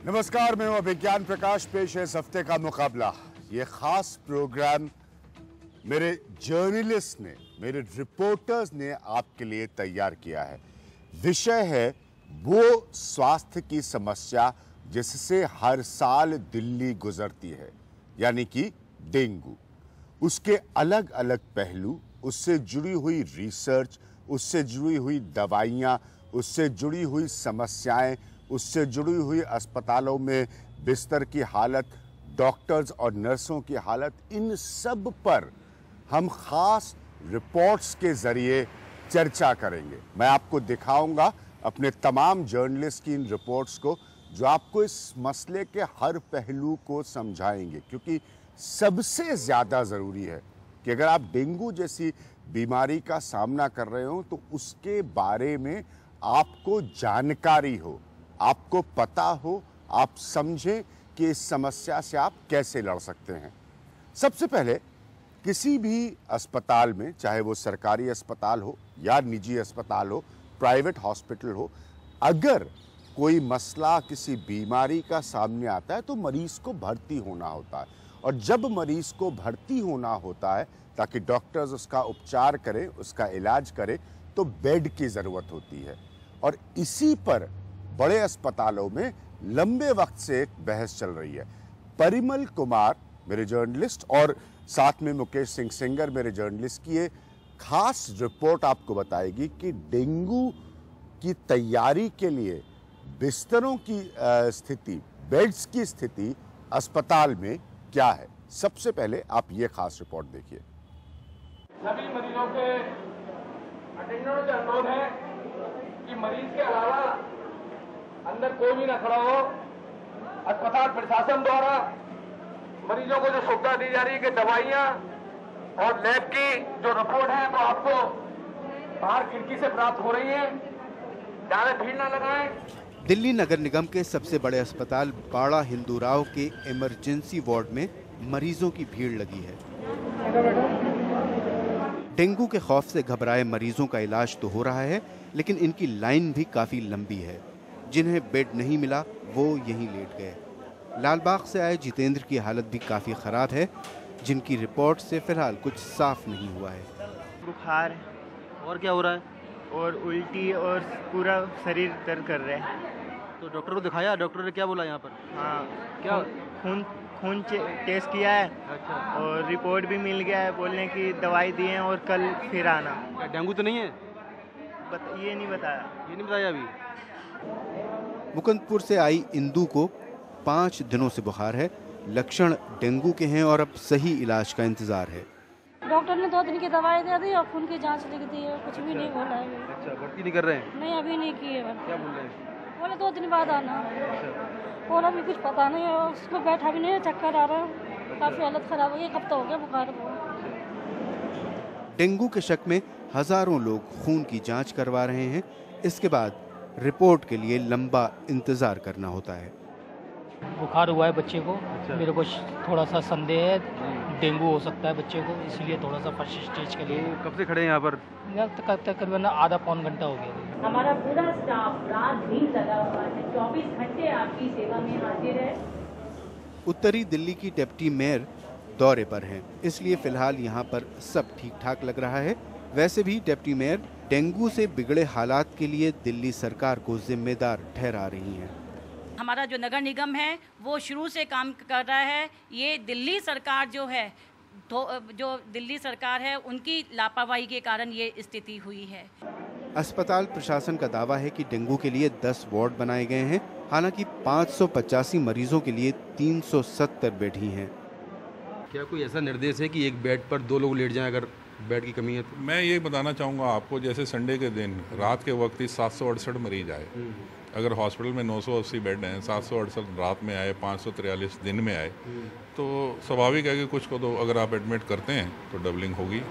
नमस्कार, मैं हूं विज्ञान प्रकाश। पेश है इस हफ्ते का मुकाबला। ये खास प्रोग्राम मेरे जर्नलिस्ट ने, मेरे रिपोर्टर्स ने आपके लिए तैयार किया है। विषय है वो स्वास्थ्य की समस्या जिससे हर साल दिल्ली गुजरती है, यानी कि डेंगू। उसके अलग अलग पहलू, उससे जुड़ी हुई रिसर्च, उससे जुड़ी हुई दवाइयाँ, उससे जुड़ी हुई समस्याएं, उससे जुड़ी हुई अस्पतालों में बिस्तर की हालत, डॉक्टर्स और नर्सों की हालत, इन सब पर हम खास रिपोर्ट्स के जरिए चर्चा करेंगे। मैं आपको दिखाऊंगा अपने तमाम जर्नलिस्ट की इन रिपोर्ट्स को, जो आपको इस मसले के हर पहलू को समझाएंगे। क्योंकि सबसे ज़्यादा ज़रूरी है कि अगर आप डेंगू जैसी बीमारी का सामना कर रहे हो तो उसके बारे में आपको जानकारी हो, आपको पता हो, आप समझें कि इस समस्या से आप कैसे लड़ सकते हैं। सबसे पहले किसी भी अस्पताल में, चाहे वो सरकारी अस्पताल हो या निजी अस्पताल हो, प्राइवेट हॉस्पिटल हो, अगर कोई मसला, किसी बीमारी का सामने आता है तो मरीज को भर्ती होना होता है। और जब मरीज को भर्ती होना होता है ताकि डॉक्टर्स उसका उपचार करें, उसका इलाज करें, तो बेड की ज़रूरत होती है। और इसी पर बड़े अस्पतालों में लंबे वक्त से एक बहस चल रही है। परिमल कुमार मेरे जर्नलिस्ट और साथ में मुकेश सिंह सेंगर मेरे जर्नलिस्ट की ये खास रिपोर्ट आपको बताएगी कि डेंगू की तैयारी के लिए बिस्तरों की स्थिति, बेड्स की स्थिति अस्पताल में क्या है। सबसे पहले आप ये खास रिपोर्ट देखिए। सभी मरीजों के अटेंडेंट का अनुरोध है कि मरीज के अलावा अंदर कोई भी न खड़ा हो। अस्पताल प्रशासन द्वारा मरीजों को जो सुविधा दी जा रही है कि दवाइयां और लैब की जो रिपोर्ट है वो आपको बाहर खिड़की से प्राप्त हो रही है। ज्यादा भीड़ न लगाएं। दिल्ली नगर निगम के सबसे बड़े अस्पताल बाड़ा हिंदूराव के इमरजेंसी वार्ड में मरीजों की भीड़ लगी है। डेंगू के खौफ से घबराए मरीजों का इलाज तो हो रहा है, लेकिन इनकी लाइन भी काफी लंबी है। जिन्हें बेड नहीं मिला वो यहीं लेट गए। लालबाग से आए जितेंद्र की हालत भी काफी खराब है, जिनकी रिपोर्ट से फिलहाल कुछ साफ नहीं हुआ है। बुखार और क्या हो रहा है? और उल्टी और पूरा शरीर दर्द कर रहा है। तो डॉक्टर को दिखाया? डॉक्टर ने क्या बोला यहाँ पर? हाँ, क्या? खून टेस्ट किया है। अच्छा। और रिपोर्ट भी मिल गया है, बोलने की दवाई दी है और कल फिर आना। डेंगू तो नहीं है? ये नहीं बताया अभी। मुकुंदपुर से आई इंदू को 5 दिनों से बुखार है। लक्षण डेंगू के हैं और अब सही इलाज का इंतजार है। डॉक्टर ने 2 दिन की दवाई दे दी और खून की जांच लिख दी है, कुछ भी नहीं बोला है। अच्छा, भर्ती नहीं कर रहे हैं? नहीं, अभी नहीं की है। क्या बोल रहे हैं? बोले 2 दिन बाद आना। और अभी कुछ पता नहीं है, उसको बैठा भी नहीं है, चक्कर आ रहा है, काफी हालत खराब हो गई। 1 हफ्ता हो गया बुखार को। डेंगू के शक में हजारों लोग खून की जांच करवा रहे हैं। इसके बाद रिपोर्ट के लिए लंबा इंतजार करना होता है। बुखार हुआ है बच्चे को। अच्छा। मेरे को थोड़ा सा संदेह है डेंगू हो सकता है बच्चे को, इसलिए थोड़ा सा फर्स्ट स्टेज के लिए। तो कब से खड़े हैं यहाँ पर? तकरीबन आधा पौन घंटा हो गया। हमारा पूरा स्टाफ रात दिन लगा हुआ है, 24 घंटे आपकी सेवा में हाजिर है। उत्तरी दिल्ली की डिप्टी मेयर दौरे पर हैं, इसलिए फिलहाल यहाँ पर सब ठीक ठाक लग रहा है। वैसे भी डिप्टी मेयर डेंगू से बिगड़े हालात के लिए दिल्ली सरकार को जिम्मेदार ठहरा रही हैं। हमारा जो नगर निगम है वो शुरू से काम कर रहा है। ये दिल्ली सरकार जो है, जो दिल्ली सरकार है, उनकी लापरवाही के कारण ये स्थिति हुई है। अस्पताल प्रशासन का दावा है कि डेंगू के लिए 10 वार्ड बनाए गए हैं। हालांकि 585 मरीजों के लिए 370 बेड ही हैं। क्या कोई ऐसा निर्देश है कि एक बेड पर 2 लोग लेट जाएं अगर बेड की कमी है तो? मैं ये बताना चाहूँगा आपको, जैसे संडे के दिन रात के वक्त ही 768 मरीज आए। अगर हॉस्पिटल में 980 बेड हैं, 768 रात में आए, 543 दिन में आए, तो स्वाभाविक है कि कुछ को तो अगर आप एडमिट करते हैं तो डबलिंग होगी।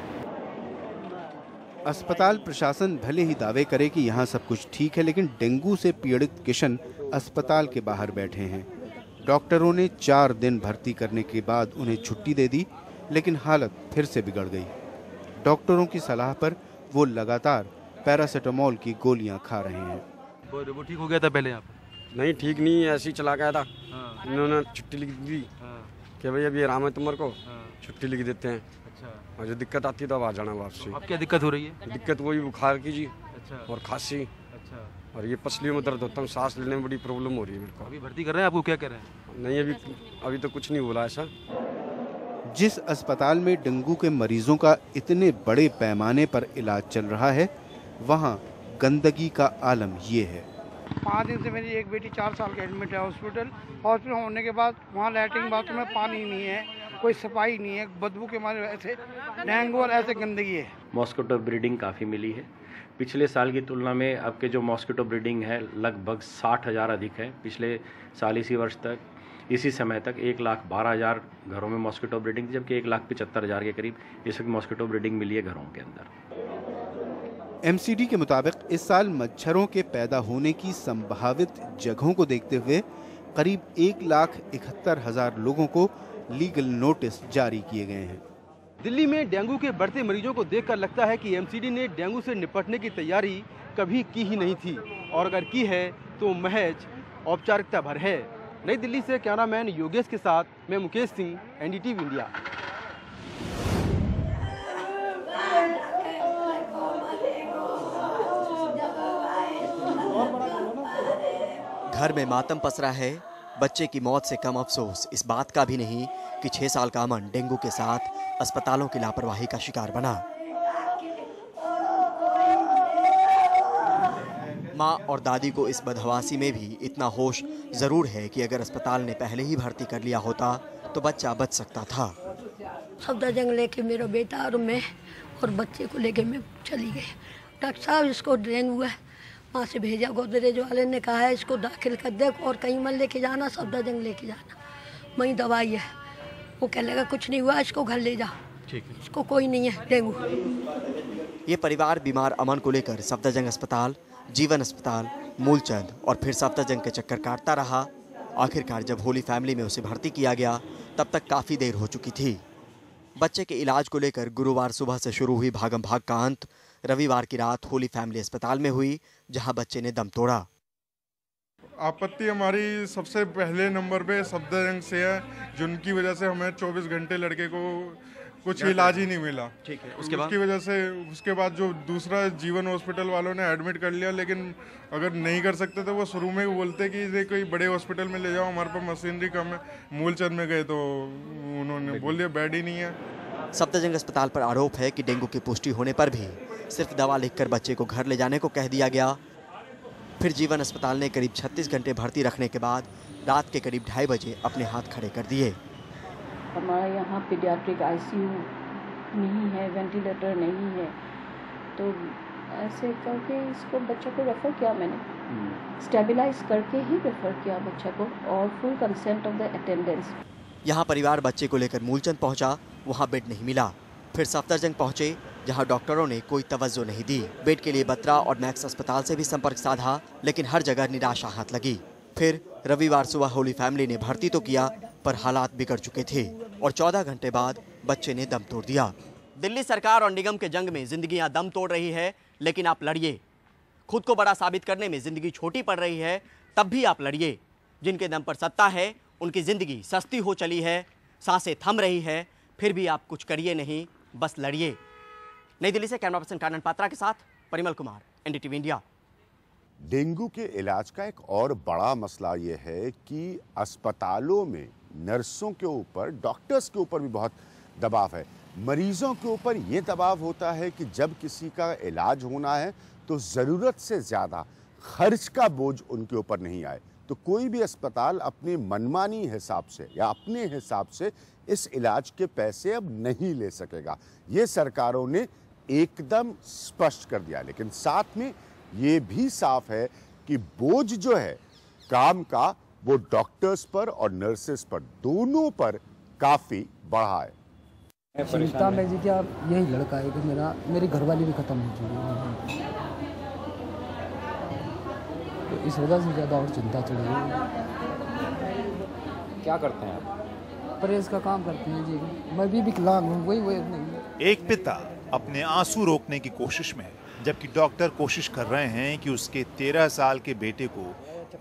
अस्पताल प्रशासन भले ही दावे करे कि यहाँ सब कुछ ठीक है, लेकिन डेंगू से पीड़ित किशन अस्पताल के बाहर बैठे हैं। डॉक्टरों ने 4 दिन भर्ती करने के बाद उन्हें छुट्टी दे दी, लेकिन हालत फिर से बिगड़ गई। डॉक्टरों की सलाह पर वो लगातार पैरासीटामोल की गोलियां खा रहे हैं। वो ठीक हो गया था पहले यहाँ पर? नहीं ठीक नहीं है, ऐसे ही चला गया था। इन्होंने छुट्टी लिख दी कि भाई अभी आराम है तुम्हारे को, छुट्टी लिख देते हैं। अच्छा। और जो दिक्कत आती है तो अब आ जाना वापसी। अब क्या दिक्कत हो रही है? दिक्कत वही बुखार की जी। अच्छा। और खांसी। अच्छा। और ये पसलियों में दर्द होता है, सांस लेने में बड़ी प्रॉब्लम हो रही है मेरे को। अभी भर्ती कर रहे हैं आपको, क्या कह रहे हैं? नहीं अभी तो कुछ नहीं बोला ऐसा। जिस अस्पताल में डेंगू के मरीजों का इतने बड़े पैमाने पर इलाज चल रहा है, वहाँ गंदगी का आलम ये है। 5 दिन से मेरी एक बेटी 4 साल की एडमिट है हॉस्पिटल होने के बाद वहाँ लैट्रिन बाथरूम में पानी नहीं है, कोई सफाई नहीं है, बदबू के मारे ऐसे डेंगू और ऐसे गंदगी है। मॉस्किटो ब्रीडिंग काफ़ी मिली है पिछले साल की तुलना में। अब के जो मॉस्किटो ब्रीडिंग है लगभग 60,000 अधिक है। पिछले साल इसी वर्ष तक इसी समय तक 1,12,000 घरों में मॉस्किटो ब्रीडिंग थी, जबकि 1,75,000 के करीब इस वक्त मॉस्किटो ब्रीडिंग मिली है घरों के अंदर। एमसीडी के मुताबिक इस साल मच्छरों के पैदा होने की संभावित जगहों को देखते हुए करीब 1,71,000 लोगों को लीगल नोटिस जारी किए गए हैं। दिल्ली में डेंगू के बढ़ते मरीजों को देखकर लगता है कि एमसीडी ने डेंगू से निपटने की तैयारी कभी की ही नहीं थी, और अगर की है तो महज औपचारिकता भर है। नई दिल्ली से कैमरामैन योगेश के साथ मैं मुकेश सिंह, एनडीटीवी इंडिया। घर में मातम पसरा है। बच्चे की मौत से कम अफसोस इस बात का भी नहीं कि 6 साल का अमन डेंगू के साथ अस्पतालों की लापरवाही का शिकार बना। माँ और दादी को इस बदहवासी में भी इतना होश जरूर है कि अगर अस्पताल ने पहले ही भर्ती कर लिया होता तो बच्चा बच सकता था। सफदरजंग लेके मेरा बेटा और मैं और बच्चे को लेके मैं चली गई। डॉक्टर साहब इसको डेंगू है, वहाँ से भेजा, गोदरेज वाले ने कहा है इसको दाखिल कर दे और कहीं मत लेके जाना, सफदरजंग लेके जाना, वहीं दवाई है। वो कह लेगा कुछ नहीं हुआ, इसको घर ले जा, इसको कोई नहीं है डेंगू। ये परिवार बीमार अमन को लेकर सफदरजंग अस्पताल, जीवन अस्पताल, मूलचंद और फिर सफदरजंग के चक्कर काटता रहा। आखिरकार जब होली फैमिली में उसे भर्ती किया गया तब तक काफ़ी देर हो चुकी थी। बच्चे के इलाज को लेकर गुरुवार सुबह से शुरू हुई भागम भाग का अंत रविवार की रात होली फैमिली अस्पताल में हुई, जहां बच्चे ने दम तोड़ा। आपत्ति हमारी सबसे पहले नंबर पे सफदरजंग से है, जिनकी वजह से हमें 24 घंटे लड़के को कुछ इलाज ही नहीं मिला। ठीक है, उसकी वजह से उसके बाद जो दूसरा जीवन हॉस्पिटल वालों ने एडमिट कर लिया, लेकिन अगर नहीं कर सकते तो वो शुरू में बोलते कि ये कोई बड़े हॉस्पिटल में ले जाओ, हमारे पास मशीनरी कम है। मूलचंद में गए तो उन्होंने बोल दिया बेड ही नहीं है। सफदरजंग अस्पताल पर आरोप है कि डेंगू की पुष्टि होने पर भी सिर्फ दवा लिखकर बच्चे को घर ले जाने को कह दिया गया। फिर जीवन अस्पताल ने करीब 36 घंटे भर्ती रखने के बाद रात के करीब 2:30 बजे अपने हाथ खड़े कर दिए। हमारे यहाँ पीडियाट्रिक आईसीयू नहीं है, वेंटिलेटर नहीं है, तो ऐसे करके इसको बच्चे को रेफ़र किया मैंने, स्टेबलाइज करके ही रेफ़र किया बच्चे को, और full consent of the attendance. यहाँ परिवार बच्चे को लेकर मूलचंद पहुँचा, वहाँ बेड नहीं मिला। फिर सफदरजंग पहुँचे, जहाँ डॉक्टरों ने कोई तवज्जो नहीं दी। बेड के लिए बत्रा और मैक्स अस्पताल से भी संपर्क साधा, लेकिन हर जगह निराशा हाथ लगी। फिर रविवार सुबह होली फैमिली ने भर्ती तो किया, पर हालात बिगड़ चुके थे और 14 घंटे बाद बच्चे ने दम तोड़ दिया। दिल्ली सरकार और निगम के जंग में जिंदगियां दम तोड़ रही है, लेकिन आप लड़िए। खुद को बड़ा साबित करने में जिंदगी छोटी पड़ रही है, तब भी आप लड़िए। जिनके दम पर सत्ता है उनकी जिंदगी सस्ती हो चली है, सांसें थम रही है, फिर भी आप कुछ करिए नहीं, बस लड़िए। नई दिल्ली से कैमरा पर्सन कानन पात्रा के साथ Parimal Kumar, NDTV India. Dengue के इलाज का एक और बड़ा मसला ये है कि अस्पतालों में नर्सों के ऊपर, डॉक्टर्स के ऊपर भी बहुत दबाव है। मरीजों के ऊपर ये दबाव होता है कि जब किसी का इलाज होना है तो ज़रूरत से ज़्यादा खर्च का बोझ उनके ऊपर नहीं आए, तो कोई भी अस्पताल अपने मनमानी हिसाब से या अपने हिसाब से इस इलाज के पैसे अब नहीं ले सकेगा। ये सरकारों ने एकदम स्पष्ट कर दिया, लेकिन साथ में ये भी साफ है कि बोझ जो है काम का वो डॉक्टर्स पर और नर्सेस पर, दोनों पर काफ़ी बढ़ा है। चिंता में जी क्या यही लड़का है कि मेरी घरवाली भी खत्म हो चुकी है, तो इस वजह से ज़्यादा और चिंता चढ़ी है। क्या करते हैं आप? परहेज का काम करते हैं जी, मैं भी विकलांग हूँ। वही नहीं। एक पिता अपने आंसू रोकने की कोशिश में है, जबकि डॉक्टर कोशिश कर रहे हैं कि उसके 13 साल के बेटे को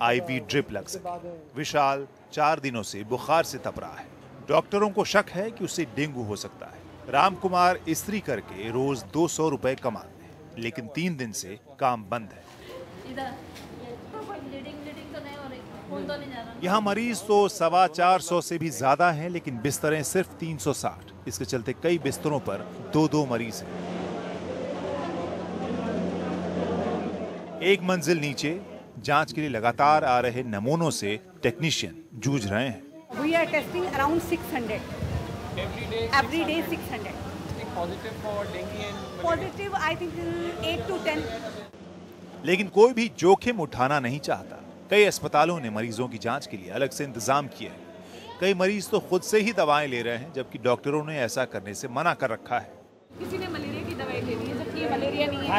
आईवी ड्रिप लग सके। विशाल 4 दिनों से बुखार से तप रहा है। डॉक्टरों को शक है कि उसे डेंगू हो सकता है। रामकुमार इस्त्री करके रोज 200 रुपए कमाते हैं, लेकिन 3 दिन से काम बंद है। यहाँ मरीज तो 425 से भी ज्यादा हैं, लेकिन बिस्तरें सिर्फ 360। इसके चलते कई बिस्तरों पर 2-2 मरीज हैं। एक मंजिल नीचे जांच के लिए लगातार आ रहे नमूनों से टेक्नीशियन जूझ रहे हैं। We are testing around 600. Every day 600. Positive for dengue and Positive I think 8 to 10. लेकिन कोई भी जोखिम उठाना नहीं चाहता। कई अस्पतालों ने मरीजों की जांच के लिए अलग से इंतजाम किए हैं। कई मरीज तो खुद से ही दवाएं ले रहे हैं, जबकि डॉक्टरों ने ऐसा करने से मना कर रखा है। किसी ने मलेरिया की दवाई लेनी है, जबकि ये मलेरिया नहीं है।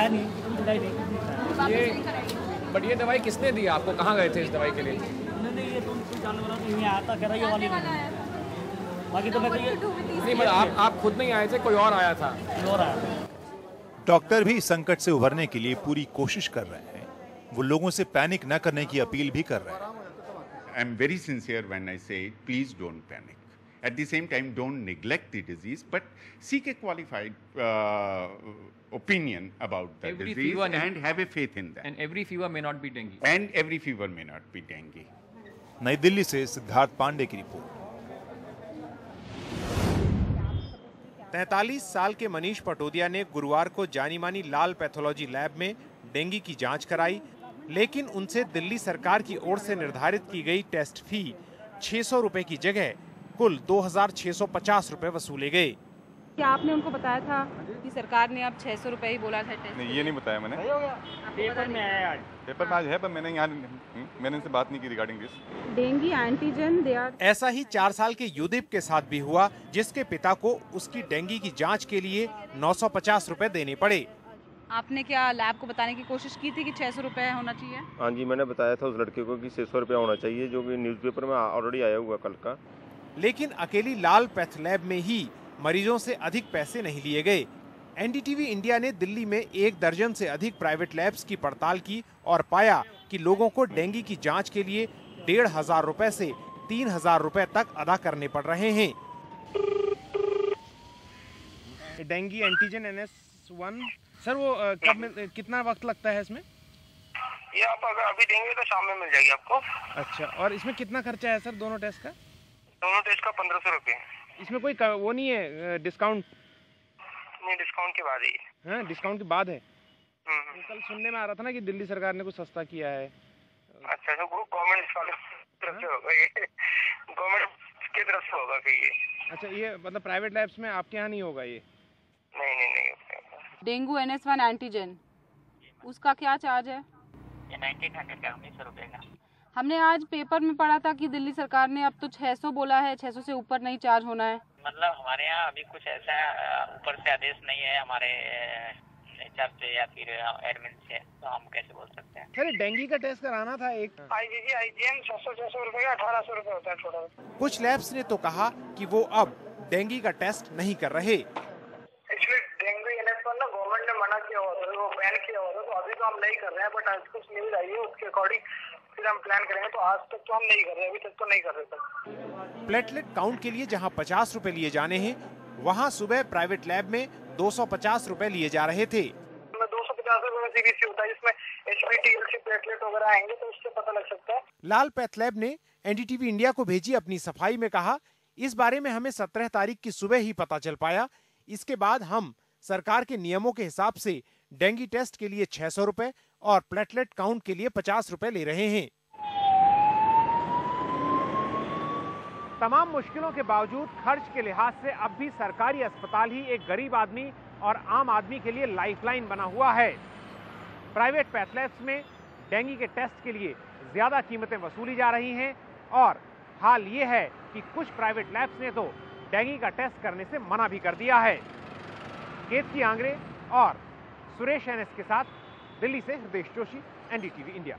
बट ये दवाई किसने दी आपको? कहाँ गए थे इस दवाई के लिए? ये तो जानवर आया था, कह रहा ये वाली बाकी तो नहीं, मतलब आप खुद नहीं आए थे, कोई और आया था? और आया था। डॉक्टर भी इस संकट से उभरने के लिए पूरी कोशिश कर रहे हैं। वो लोगों से पैनिक न करने की अपील भी कर रहे हैं। I am very sincere when I say, please don't panic. At the same time, don't neglect the disease, but seek a qualified opinion about the disease and have a faith in that. And every fever may not be dengue. And every fever may not be dengue. नई दिल्ली से सिद्धार्थ पांडे की report. 43 साल के मनीष पटोदिया ने गुरुवार को जानी मानी लाल पैथोलॉजी लैब में डेंगू की जांच कराई, लेकिन उनसे दिल्ली सरकार की ओर से निर्धारित की गई टेस्ट फी 600 रुपए की जगह कुल 2,650 रुपए वसूले गए। क्या आपने उनको बताया था कि सरकार ने अब 600 रुपए ही बोला था टेस्ट? नहीं, ये नहीं बताया मैंने। पेपर में आया आज। पेपर में आज है, पर मैंने इनसे बात नहीं की regarding this. Dengue antigen they are. ऐसा ही 4 साल के युदीप के साथ भी हुआ, जिसके पिता को उसकी डेंगू की जांच के लिए 950 रुपए देने पड़े। आपने क्या लैब को बताने की कोशिश की थी कि 600 रुपए होना चाहिए? हाँ जी, मैंने बताया था उस लड़के को कि 600 रुपया होना चाहिए, जो कि न्यूज़पेपर में ऑलरेडी आया हुआ कल का। लेकिन अकेली लाल पैथ लैब में ही मरीजों से अधिक पैसे नहीं लिए गए। एनडीटीवी इंडिया ने दिल्ली में 1 दर्जन से अधिक प्राइवेट लैब्स की पड़ताल की और पाया कि लोगों को डेंगू की जांच के लिए 1,500 रुपए से 3,000 रुपए तक अदा करने पड़ रहे हैं। डेंगू एंटीजन NS1 सर, वो कितना वक्त लगता है इसमें? ये आप अगर अभी देंगे तो शाम में मिल जाएगी आपको। अच्छा, और इसमें कितना खर्चा है सर दोनों टेस्ट का? दोनों टेस्ट का 1500 रुपये। इसमें कोई वो नहीं है डिस्काउंट? नहीं, डिस्काउंट के बाद ही। हाँ, डिस्काउंट के बाद है। कल सुनने में आ रहा था ना कि दिल्ली सरकार ने कुछ सस्ता किया है। अच्छा, तो गवर्नमेंट तरफ से होगा ये, गवर्नमेंट की तरफ से होगा फिर ये। अच्छा, ये मतलब प्राइवेट लैब्स में आपके यहाँ नहीं होगा ये? नहीं। डेंगू NS1 एंटीजन, उसका क्या चार्ज है? ये 1900 का, 1900 रुपए का। हमने आज पेपर में पढ़ा था कि दिल्ली सरकार ने अब तो 600 बोला है, 600 से ऊपर नहीं चार्ज होना है। मतलब हमारे यहाँ अभी कुछ ऐसा ऊपर से आदेश नहीं है हमारे HR से या फिर एडमिन से, तो हम कैसे बोल सकते हैं। सर, डेंगू का टेस्ट कराना था एक। IgG IgM 600 रुपए का 1800 रुपए होता है टोटल। कुछ लैब्स ने तो कहा कि वो अब डेंगू का टेस्ट नहीं कर रहे। एक्चुअली डेंगू NS1 ना गवर्नमेंट ने मना किया हुआ था, वो बैन किया हुआ था, तो अभी तो हम नहीं कर रहे हैं, बट आज कुछ न्यूज आई है उसके अकॉर्डिंग फिर हम प्लान करेंगे। तो आज तक तो हम नहीं कर रहे, अभी तक तो नहीं कर रहे सर। प्लेटलेट काउंट के लिए जहां 50 रुपए लिए जाने हैं, वहां सुबह प्राइवेट लैब में 250 रुपए लिए जा रहे थे। 250 रुपए में CBC होता है, जिसमें HB प्लेटलेट वगैरह आएंगे तो उससे पता लग सकता है। लाल पैथ लैब ने एनडीटीवी इंडिया को भेजी अपनी सफाई में कहा, इस बारे में हमें 17 तारीख की सुबह ही पता चल पाया। इसके बाद हम सरकार के नियमों के हिसाब से डेंगू टेस्ट के लिए 600 रुपए और प्लेटलेट काउंट के लिए 50 रुपए ले रहे हैं। तमाम मुश्किलों के बावजूद खर्च के लिहाज से अब भी सरकारी अस्पताल ही एक गरीब आदमी और आम आदमी के लिए लाइफलाइन बना हुआ है। प्राइवेट पैथ लैब्स में डेंगू के टेस्ट के लिए ज्यादा कीमतें वसूली जा रही हैं और हाल ये है कि कुछ प्राइवेट लैब्स ने तो डेंगू का टेस्ट करने से मना भी कर दिया है। केतकी आंग्रे और सुरेश NS के साथ दिल्ली से हृदेश जोशी, एनडीटीवी इंडिया।